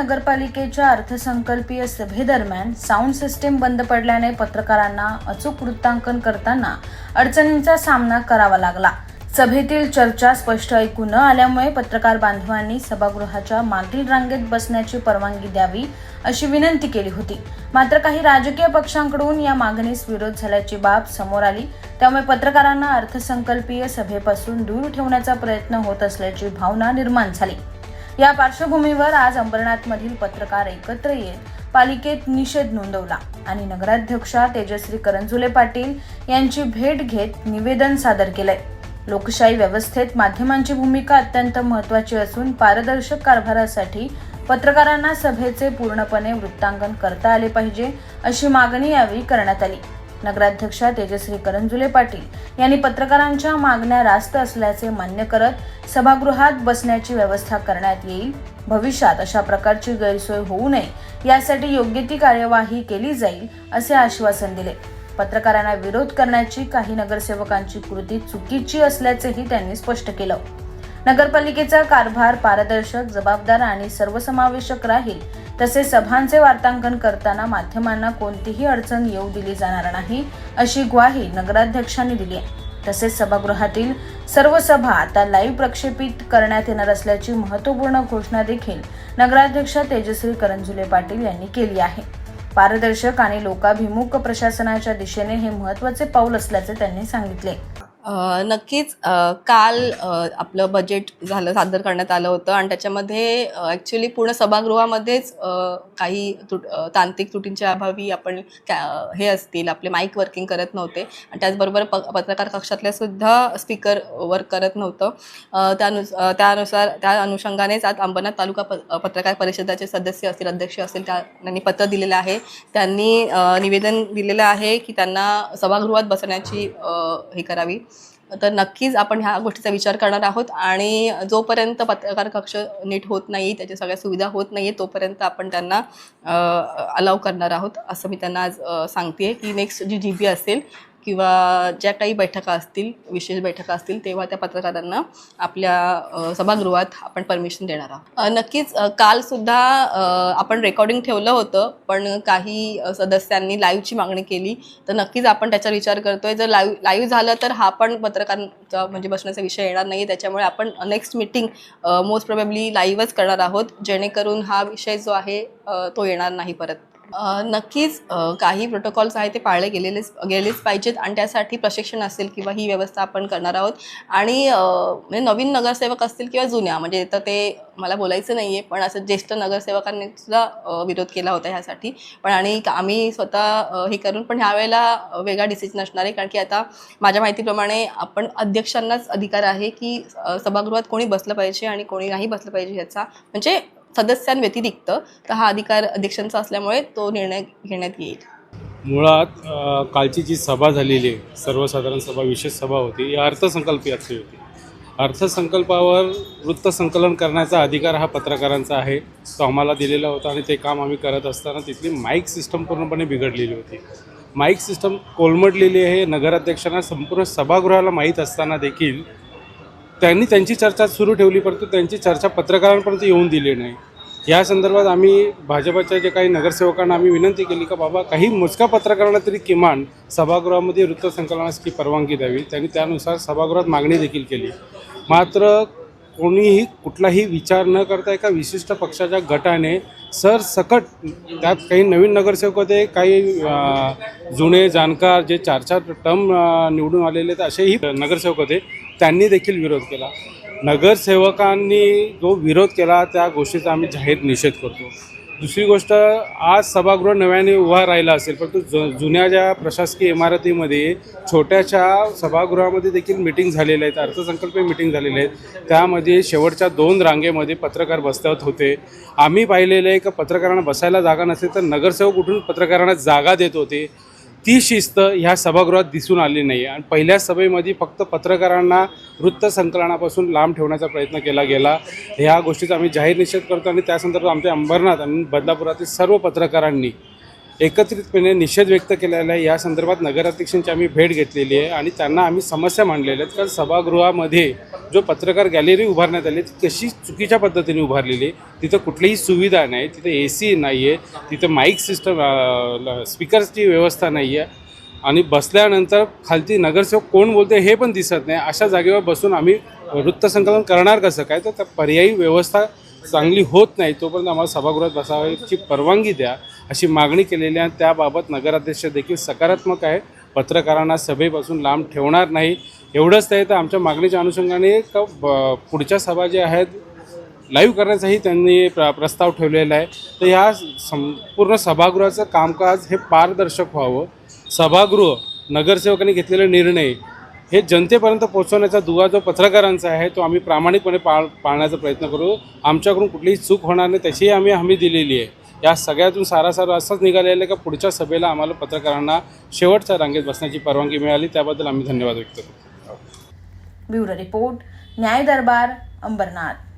नगरपालिकेच्या अर्थसंकल्पीय सभेदरम्यान sound system बंद पडल्याने पत्रकारांना अचूक वृत्तांकन करताना अडचणींचा सामना करावा लागला। सभेतील चर्चा स्पष्ट ऐकू न आल्यामुळे पत्रकार बांधवांनी सभागृहाच्या मागील रांगेत बसण्याची परवानगी द्यावी अशी विनंती केली होती। मात्र काही राजकीय पक्षांकडून या मागणीस विरोध झाल्याची बाब समोर आली। त्यामुळे पत्रकारांना अर्थसंकल्पीय सभेपासून दूर ठेवण्याचा प्रयत्न होत असल्याची भावना निर्माण झाली। या पार्श्वभूमीवर आज अंबरनाथमधील पत्रकार एकत्र येत पालिकेत निषेध नोंदवला आणि नगराध्यक्षा तेजश्री करंजुले पाटील यांची भेट घेत निवेदन सादर केले। लोकशाही व्यवस्थेत माध्यमांची भूमिका अत्यंत महत्त्वाची असून पारदर्शक कारभारासाठी पत्रकारांना सभेचे पूर्णपणे वृत्तांकन करता आले पाहिजे अशी मागणी यावेळी करण्यात आली। नगराध्यक्षा तेजश्री करंजुले पाटील यांनी पत्रकारांच्या मागण्या रास्त असल्याचे मान्य करत सभागृहात बसण्याची व्यवस्था करण्यात येईल। भविष्यात अशा प्रकारची गैरसोय होऊ नये यासाठी योग्य ती कार्यवाही केली जाईल असे आश्वासन दिले। पत्रकारांना विरोध करण्याची काही नगरसेवकांची कृती चुकीची असल्याचेही त्यांनी स्पष्ट केलं। नगरपालिकेचा कारभार पारदर्शक, जबाबदार आणि सर्वसमावेशक राहील। तसेच सभांचे वार्तांकन करताना माध्यमांना कोणतीही अडचण येऊ दिली जाणार नाही अशी ग्वाही नगराध्यक्षांनी दिली आहे। तसेच सभागृहातील सर्व सभा आता लाईव्ह प्रक्षेपित करण्यात येणार असल्याची महत्त्वपूर्ण घोषणा देखील नगराध्यक्षा तेजश्री करंजुले पाटील यांनी केली आहे। पारदर्शक आणि लोकाभिमुख प्रशासनाच्या दिशेने हे महत्त्वाचे पाऊल असल्याचे त्यांनी सांगितले। नक्कीच काल आपलं बजेट सादर करण्यात आलं होतं आणि त्याच्यामध्ये ॲक्च्युली पूर्ण सभागृहामध्येच काही तांत्रिक त्रुटींच्या अभावी आपण हे असतील आपले माईक वर्किंग करत नव्हते आणि त्याचबरोबर पत्रकार कक्षातल्या सुद्धा स्पीकर वर्क करत नव्हतं। त्या अनुषंगानेच आज अंबरनाथ तालुका पत्रकार परिषदेचे सदस्य असतील, अध्यक्ष असतील, त्यांनी पत्र दिलेलं आहे। त्यांनी निवेदन दिलेलं आहे की त्यांना सभागृहात बसण्याची हे करावी। तर नक्कीच आपण ह्या गोष्टीचा विचार करणार आहोत आणि जोपर्यंत पत्रकार कक्ष नीट होत नाही, त्याच्या सगळ्या सुविधा होत नाही तोपर्यंत आपण त्यांना अलाव करणार आहोत असं मी त्यांना आज सांगते की नेक्स्ट जी GB असेल किंवा ज्या काही बैठका असतील, विशेष बैठका असतील, तेव्हा त्या पत्रकारांना आपल्या सभागृहात आपण परमिशन देणार आहोत। नक्कीच कालसुद्धा आपण रेकॉर्डिंग ठेवलं होतं, पण काही सदस्यांनी लाईव्हची मागणी केली, तर नक्कीच आपण त्याचा विचार करतोय। जर लाईव्ह झालं तर हा पण पत्रकारांचा म्हणजे बसण्याचा विषय येणार नाही, त्याच्यामुळे आपण नेक्स्ट मीटिंग मोस्ट प्रोबेबली लाईव्हच करणार आहोत, जेणेकरून हा विषय जो आहे तो येणार नाही परत। नक्कीच काही प्रोटोकॉल्स आहे ते पाळले गेलेच पाहिजेत आणि त्यासाठी प्रशिक्षण असेल किंवा ही व्यवस्था आपण करणार आहोत। आणि म्हणजे नवीन नगरसेवक असतील किंवा जुन्या, म्हणजे तर ते मला बोलायचं नाही आहे, पण असं ज्येष्ठ नगरसेवकांनी सुद्धा विरोध केला होता ह्यासाठी, पण आणि आम्ही स्वतः हे करून पण ह्यावेळेला वेगळा डिसिजन असणार आहे, कारण की आता माझ्या माहितीप्रमाणे आपण अध्यक्षांनाच अधिकार आहे की सभागृहात कोणी बसलं पाहिजे आणि कोणी नाही बसलं पाहिजे ह्याचा, म्हणजे सदस्यांव्यतिरिक्त, तर हा अधिकार अध्यक्षांचा असल्यामुळे तो निर्णय घेण्यात येईल। मुळात कालची जी सभा झालेली आहे, सर्वसाधारण सभा, विशेष सभा होती, ही अर्थसंकल्पीयाची होती। अर्थसंकल्पावर वृत्तसंकलन करण्याचा अधिकार हा पत्रकारांचा आहे, तो आम्हाला दिलेला होता आणि ते काम आम्ही करत असताना तिथली माईक सिस्टम पूर्णपणे बिघडलेली होती। माईक सिस्टम कोलमडलेली आहे। नगराध्यक्षांना संपूर्ण सभागृहाला माहीत असताना देखील त्यांनी त्यांची चर्चा सुरू ठेवली, परंतु त्यांची चर्चा पत्रकारांपर्यंत येऊन दिली नाही। या संदर्भात आम्ही भाजपच्या जे काही नगरसेवकांना आम्ही विनंती केली की बाबा काही मोजक्या पत्रकारांना तरी किमान सभागृहामध्ये वृत्तसंकलनाची परवानगी द्यावी। त्यांनी त्यानुसार सभागृहात मागणी देखील केली, मात्र कोणीही कुठलाही विचार न करता एका विशिष्ट पक्षाच्या गटाने सरसकट, त्यात काही नवीन नगरसेवक होते, काही जुने जाणकार जे 4-4 टर्म निवडून आलेले तर असेही नगरसेवक होते, त्यांनी देखील विरोध केला। नगरसेवकांनी जो विरोध केला त्या गोष्टीचा आम्ही जाहीर निषेध करतो। दुसरी गोष्ट, आज सभागृह नव्याने उभा राहिला असेल, परंतु जुन्या ज्या प्रशासकीय इमारतीमध्ये छोट्याशा सभागृहामध्ये देखील मिटिंग झालेल्या आहेत, अर्थसंकल्पीय मिटिंग झालेल्या आहेत, त्यामध्ये शेवटच्या 2 रांगेमध्ये पत्रकार बसत होते। आम्ही पाहिलेलं आहे की पत्रकारांना बसायला जागा नसेल तर नगरसेवक उठून पत्रकारांना जागा देत होते। ती शिस्त ह्या सभागृहात दिसून आली नाही आणि पहिल्या सभेमध्ये फक्त पत्रकारांना वृत्तसंकलनापासून लांब ठेवण्याचा प्रयत्न केला गेला। ह्या गोष्टीचा आम्ही जाहीर निषेध करतो आणि त्या संदर्भात आमच्या अंबरनाथ आणि बदलापुरातील सर्व पत्रकारांनी एकत्रितपणे निषेध व्यक्त केलेला आहे। या संदर्भात नगराध्यक्षांची आम्ही भेट घेतलेली आहे आणि त्यांना आम्ही समस्या मांडलेल्या आहेत, कारण सभागृहामध्ये जो पत्रकार गॅलरी उभारण्यात आली ती कशी चुकीच्या पद्धतीने उभारलेली आहे. तिथं कुठलीही सुविधा नाही, तिथं AC नाही आहे, तिथं माईक सिस्टम स्पीकर्सची व्यवस्था नाही आहे आणि बसल्यानंतर खालती नगरसेवक कोण बोलते हे पण दिसत नाही. अशा जागेवर बसून आम्ही वृत्तसंकलन करणार कसं काय? तर पर्यायी व्यवस्था चांगली होत नाही तोपर्यंत आम्हाला सभागृहात बसावयाची परवानगी द्या अशी मागणी केलेली आहे. त्याबाबत नगराध्यक्ष देखील सकारात्मक आहे, पत्रकारांना सभेपासून लांब ठेवणार नाही. एवढंच नाही तर आमच्या मागणीच्या अनुषंगाने पुढच्या सभा ज्या आहेत लाईव्ह करण्याचाही त्यांनी प्रस्ताव ठेवलेला आहे. तर ह्या संपूर्ण सभागृहाचं कामकाज हे पारदर्शक व्हावं. सभागृह नगरसेवकांनी घेतलेले निर्णय हे जनतेपर्यंत पोहोचवण्याचा दुवा जो पत्रकारांचा आहे तो आम्ही प्रामाणिकपणे पाळण्याचा प्रयत्न करू. आमच्याकडून कुठलीही चूक होणार नाही त्याचीही आम्ही हमी दिलेली आहे. या सगळ्यातून सारासार असंच निघालेलं आहे का पुढच्या सभेला आम्हाला पत्रकारांना शेवटच्या रांगेत बसण्याची परवानगी मिळाली. त्याबद्दल आम्ही धन्यवाद व्यक्त करतो. ब्युरो रिपोर्ट, न्याय दरबार, अंबरनाथ.